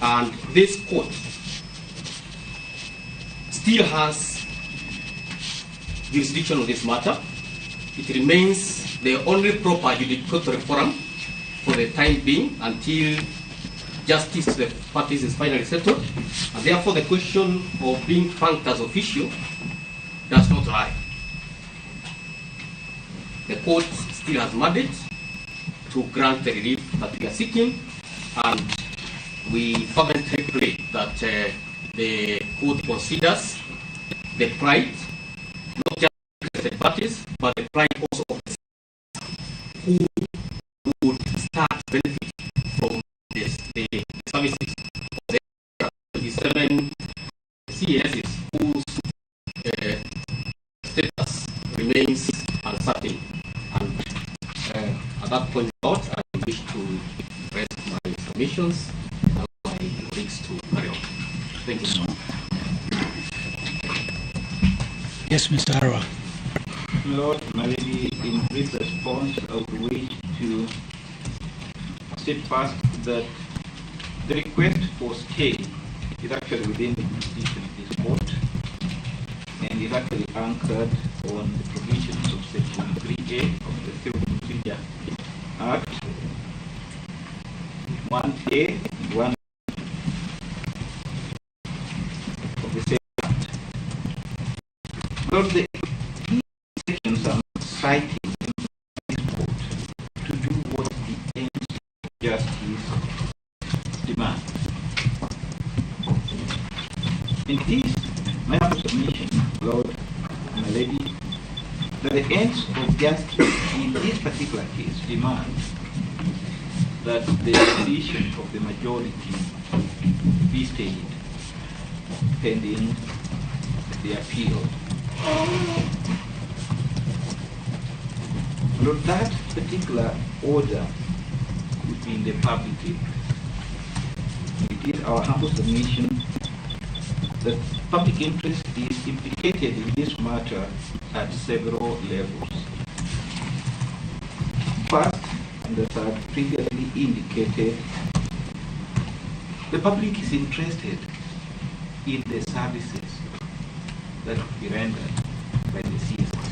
and this court still has jurisdiction on this matter. It remains the only proper judicial forum for the time being until justice to the parties is finally settled, and therefore the question of being funked as official does not lie. The court still has mandate to grant the relief that we are seeking, and we fervently pray that the court considers the pride, not just of the parties, but the pride also of the who would start benefiting from the services of the 27 CSs whose status remains uncertain. that point out, I wish to rest my submissions and allow my colleagues to carry on. Thank you so much. Yes, Mr. Arwa. Lord, my lady, in brief response, I would wish to state first that the request for stay is actually within the jurisdiction of this court and is actually anchored on the provisions of Section 3A of the Civil Procedure Act, 1A and 1 of the same Act. Lord, the sections are citing this court to do what the ends of justice demand. It is my submission, Lord, my lady, that the ends of justice in this particular case demand that the decision of the majority be stayed pending the appeal. Lord, that particular order would be in the public interest. It is our humble submission that public interest is implicated in this matter at several levels. First, and as I have previously indicated, the public is interested in the services that will be rendered by the CSS.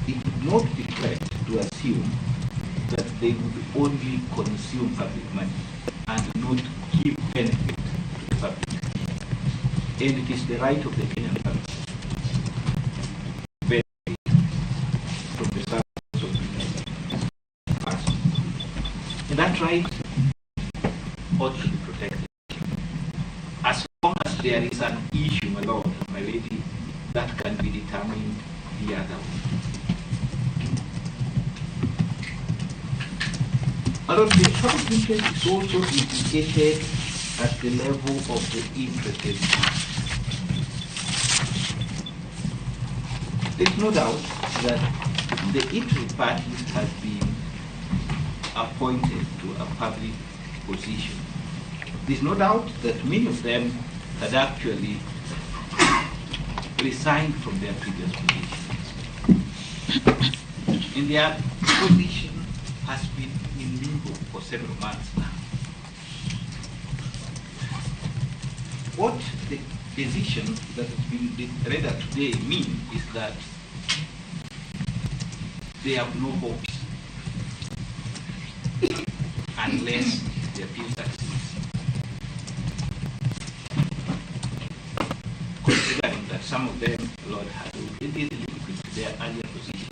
It would not be correct to assume that they would only consume public money and not give benefit to the public. And it is the right of the Kenyan public to benefit from the services of the person. And that right ought to be protected. As long as there is an issue, my lord, my lady, that can be determined the other way. My lord, the public interest is also implicated at the level of the interested parties. There is no doubt that the interested parties have been appointed to a public position. There is no doubt that many of them had actually resigned from their previous positions. And their position has been in limbo for several months now. What the decision that has been rendered today means is that they have no hopes unless the appeal succeeds. Considering that some of them, Lord, had already relinquished their earlier positions.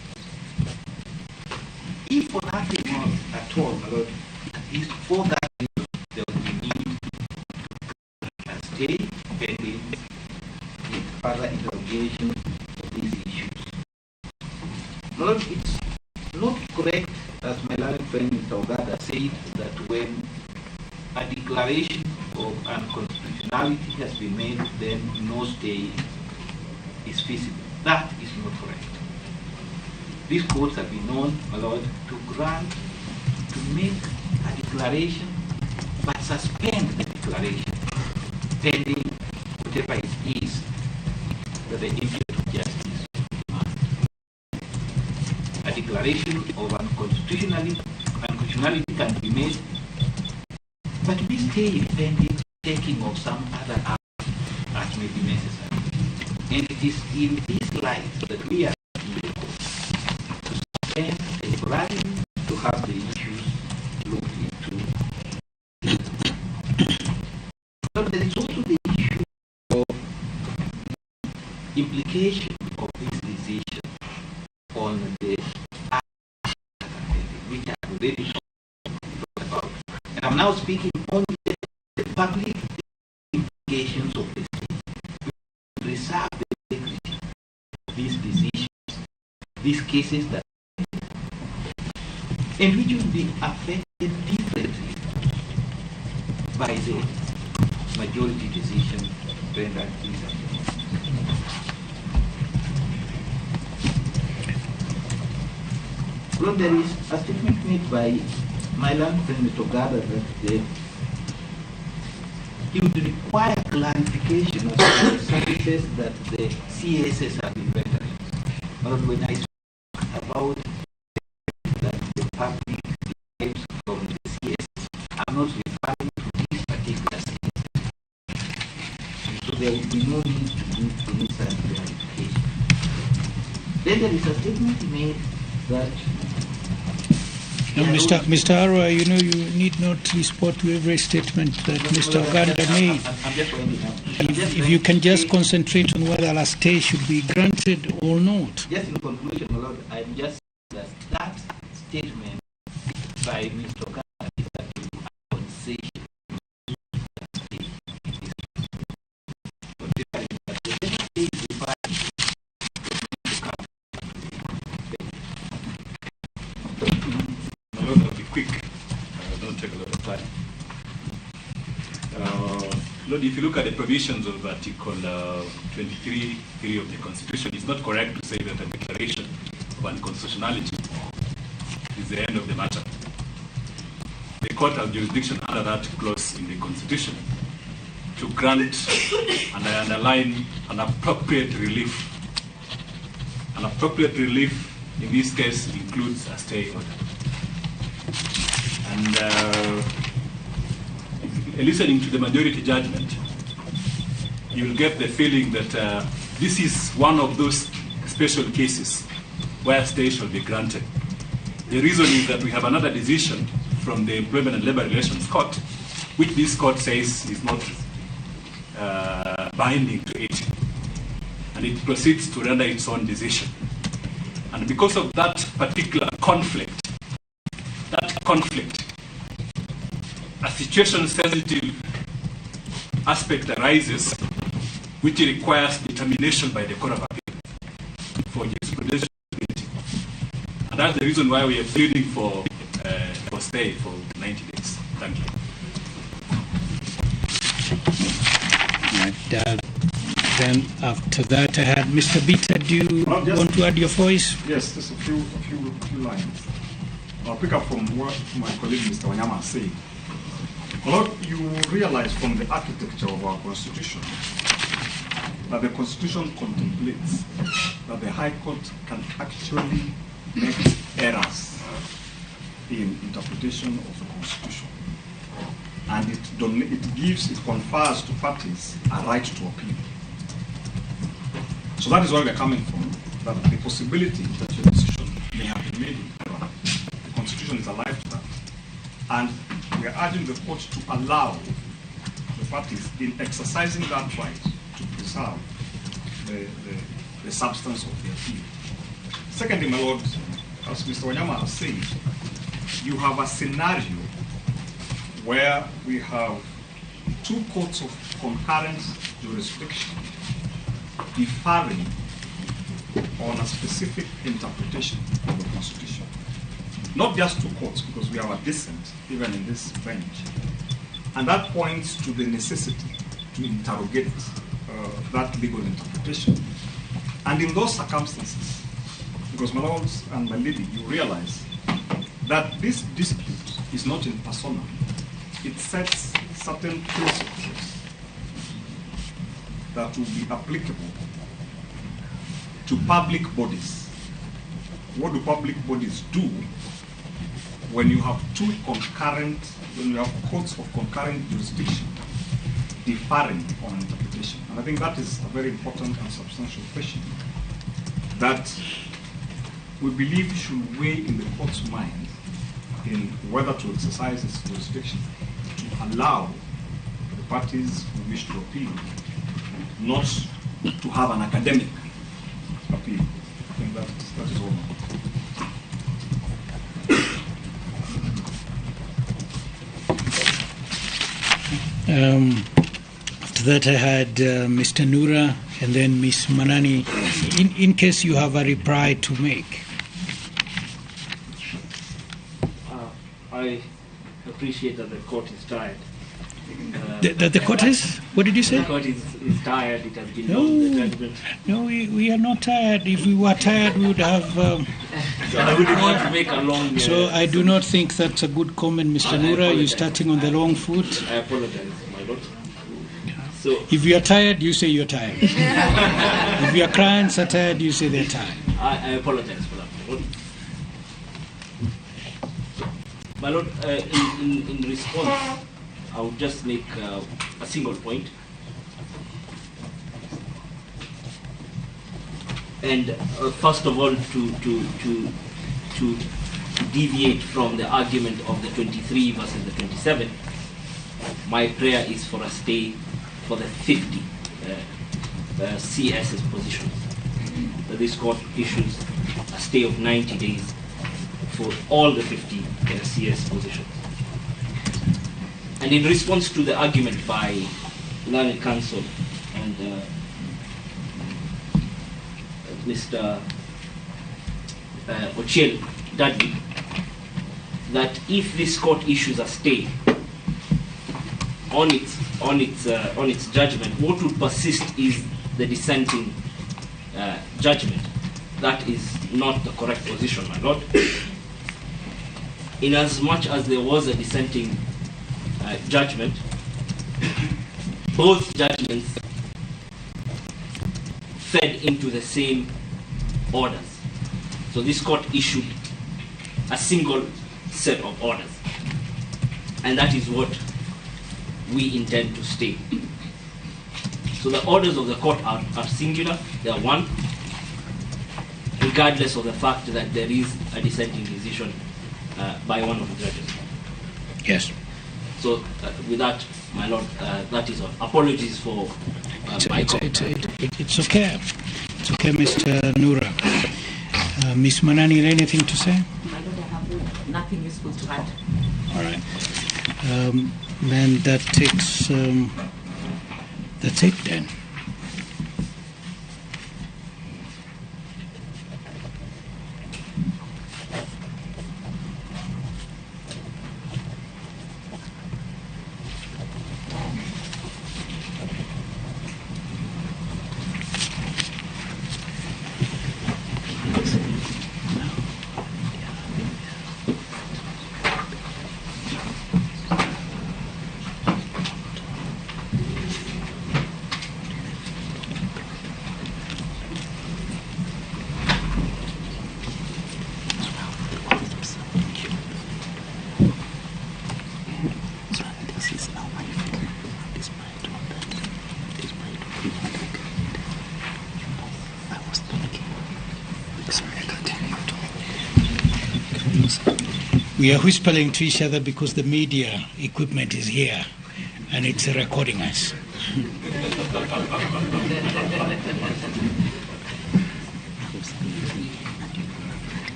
If for nothing else at all, my Lord, at least for that reason, there will be need to stay pending with further interrogation of these issues. My Lord, it's not correct, as my learned friend Mr. Ogada said, that when a declaration of unconstitutionality has been made, then no stay is feasible. That is not correct. These courts have been known, my Lord, to grant, to make a declaration, but suspend the declaration, pending whatever it is that the interest of justice demands. A declaration of unconstitutionality can be made, but we stay pending taking of some other act as may be necessary. And it is in this light that we are and deliberating to have the issues looked into. So there is also the issue of implication of this decision on the action which I have already talked about. And I'm now speaking on the public implications of this thing. We reserve the integrity of these decisions, these cases that and which will be affected differently by the majority decision rendered this afternoon. Lord, there is a statement made by my learned friend Mr. Gada that he would require clarification of the services that the CSS have been rendering. But when I talk about that the public gets from the CSS, I'm not referring to this particular CSS. So there will be no need to do any such clarification. Then there is a statement made that no, Mr. Arwa, you know, you need not respond to every statement that Mr. Oganda made. If you can just concentrate on whether a stay should be granted or not. Just in conclusion, my Lord, I'm just that that statement by Mr. Oganda is that a concession. Don't take a lot of time. Lord, if you look at the provisions of Article 23(3) of the Constitution, it's not correct to say that a declaration of unconstitutionality is the end of the matter. The court has jurisdiction under that clause in the Constitution to grant, and I underline, an appropriate relief. An appropriate relief in this case includes a stay order. And listening to the majority judgment, you'll get the feeling that this is one of those special cases where stay shall be granted. The reason is that we have another decision from the Employment and Labor Relations Court, which this court says is not binding to it, and it proceeds to render its own decision. And because of that particular conflict, a situation-sensitive aspect arises which requires determination by the Court of Appeal for jurisprudential ability. And that's the reason why we are pleading for stay for 90 days. Thank you. And, then after that, I had Mr. Bita. Do you want to add your voice? Yes, just a few lines. I'll pick up from what my colleague Mr. Wanyama said. Lord, you realize from the architecture of our Constitution that the Constitution contemplates that the High Court can actually make errors in interpretation of the Constitution. And it confers to parties a right to appeal. So that is where we're coming from, that the possibility that your decision may have been made in error. The Constitution is alive to that. And we are urging the court to allow the parties in exercising that right to preserve the substance of the appeal. Secondly, my Lord, as Mr. Wanyama has said, you have a scenario where we have two courts of concurrent jurisdiction differing on a specific interpretation of the Constitution. Not just two courts, because we have a dissent even in this bench. And that points to the necessity to interrogate that legal interpretation. And in those circumstances, because my lords and my lady, you realize that this dispute is not impersonal. It sets certain principles that will be applicable to public bodies. What do public bodies do when you have when you have courts of concurrent jurisdiction differing on interpretation? And I think that is a very important and substantial question that we believe should weigh in the court's mind in whether to exercise its jurisdiction to allow the parties who wish to appeal not to have an academic appeal. I think that is all. After that, I had Mr. Noora and then Ms. Manani, in case you have a reply to make. I appreciate that the court is tired. The court is? What did you say? The court is tired. It has been long, the judgment. No, we are not tired. If we were tired, we would have... So I wouldn't want to make a long... So I do not think that's a good comment, Mr. Noora. You're starting on the wrong foot. I apologize, my lord. So, if you are tired, you say you're tired. If your clients are tired, you say they're tired. I apologize for that, my lord. My lord, in response, I would just make a single point. And first of all, to deviate from the argument of the 23 versus the 27, my prayer is for a stay for the 50 CS's positions. That this court issues a stay of 90 days for all the 50 CS positions. And in response to the argument by learned counsel and Mr. Ochiel Dudley, that if this court issues a stay on its judgment, what would persist is the dissenting judgment. That is not the correct position, my lord. Inasmuch as there was a dissenting judgment, both judgments fed into the same orders. So this court issued a single set of orders, and that is what we intend to stay. So the orders of the court are singular, they are one, regardless of the fact that there is a dissenting decision by one of the judges. Yes. So with that, my lord, that is all. Apologies for my comment. It's okay. It's okay, Mr. Noora. Ms. Manani, anything to say? My lord, I have nothing useful to add. All right. Then that takes, that's it then. We are whispering to each other because the media equipment is here and it's recording us.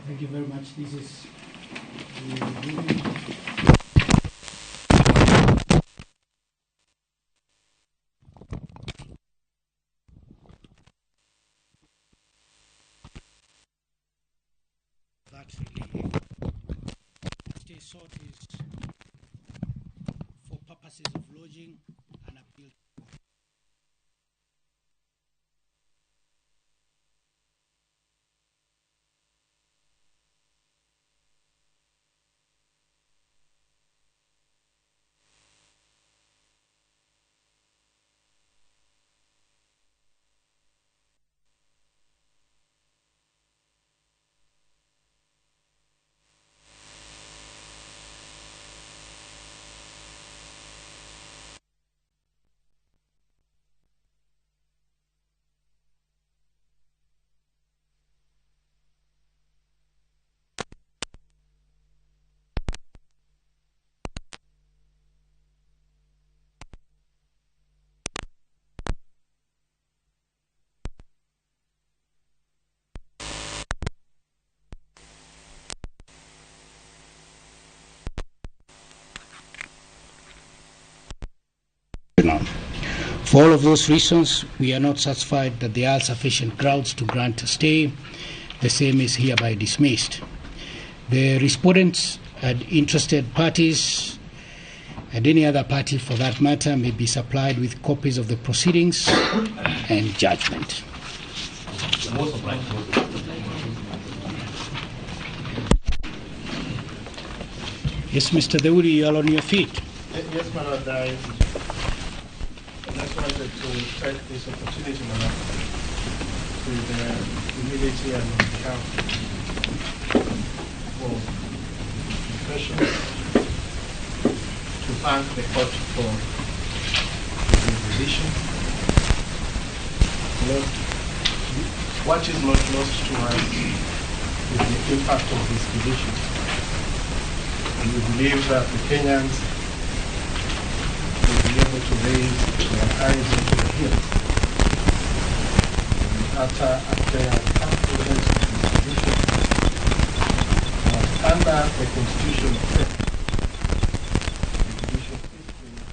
Thank you very much. This is that relief. Stay sought is for purposes of lodging an appeal. For all of those reasons, we are not satisfied that there are sufficient grounds to grant a stay. The same is hereby dismissed. The respondents and interested parties, and any other party for that matter, may be supplied with copies of the proceedings and judgment. Yes, Mr. Deuri, you are on your feet. Yes, my Lord, I just wanted to take this opportunity, my Lord, with humility and on behalf of the professionals, to thank the court for the decision. Lord, what is not lost to us is the impact of this decision. And we believe that the Kenyans will be able to raise their eyes into the hills and utter a prayer of confidence in the Constitution and under the Constitution of faith. The Judicial history and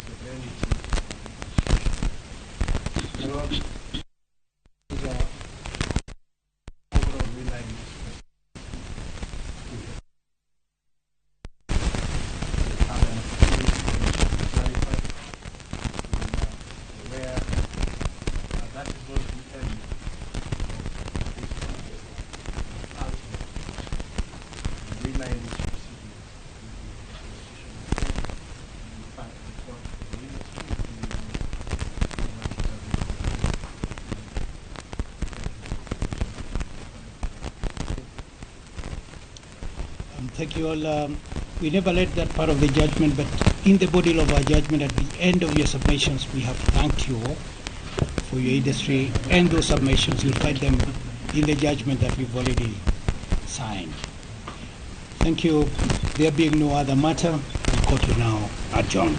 sovereignty. You know, these are overall realignment. Thank you all. We never let that part of the judgment, but in the body of our judgment, at the end of your submissions, we have thanked you all for your industry, and those submissions, you'll find them in the judgment that we've already signed. Thank you. There being no other matter, the court will now adjourn.